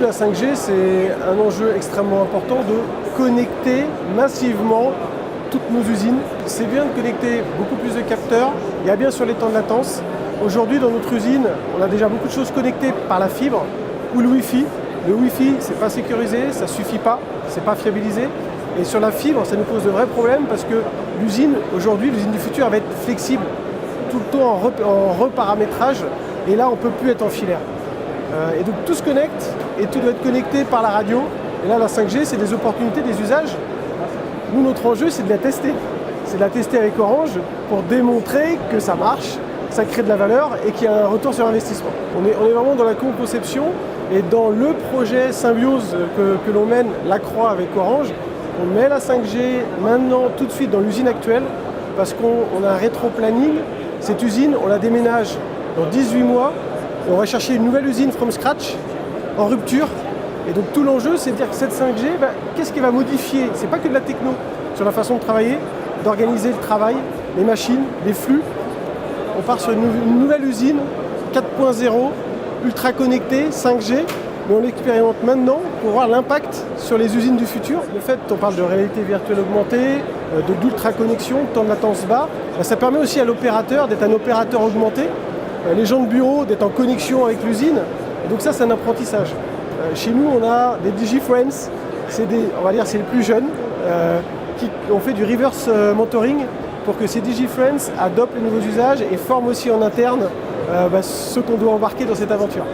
la 5G, c'est un enjeu extrêmement important de connecter massivement toutes nos usines. C'est bien de connecter beaucoup plus de capteurs. Il y a bien sûr les temps de latence. Aujourd'hui, dans notre usine, on a déjà beaucoup de choses connectées par la fibre ou le Wi-Fi. Le Wi-Fi, c'est pas sécurisé, ça suffit pas, c'est pas fiabilisé. Et sur la fibre, ça nous pose de vrais problèmes parce que l'usine, aujourd'hui, l'usine du futur, elle va être flexible, tout le temps en reparamétrage. Et là, on peut plus être en filaire. Et donc tout se connecte et tout doit être connecté par la radio. Et là, la 5G, c'est des opportunités, des usages. Nous, notre enjeu, c'est de la tester. C'est de la tester avec Orange pour démontrer que ça marche, que ça crée de la valeur et qu'il y a un retour sur investissement. On est vraiment dans la co-conception et dans le projet symbiose que l'on mène, la Croix avec Orange. On met la 5G maintenant, tout de suite, dans l'usine actuelle parce qu'on a un rétro-planning. Cette usine, on la déménage dans 18 mois. Et on va chercher une nouvelle usine from scratch, en rupture. Et donc tout l'enjeu, c'est de dire que cette 5G, qu'est-ce qu'elle va modifier? C'est pas que de la techno, sur la façon de travailler, d'organiser le travail, les machines, les flux. On part sur une nouvelle usine, 4.0, ultra connectée, 5G, mais on l'expérimente maintenant pour voir l'impact sur les usines du futur. Le fait, on parle de réalité virtuelle augmentée, d'ultra connexion, de temps de latence bas, ça permet aussi à l'opérateur d'être un opérateur augmenté, les gens de bureau d'être en connexion avec l'usine. Et donc ça, c'est un apprentissage. Chez nous, on a des DigiFriends, on va dire c'est les plus jeunes, qui ont fait du reverse mentoring pour que ces DigiFriends adoptent les nouveaux usages et forment aussi en interne ceux qu'on doit embarquer dans cette aventure.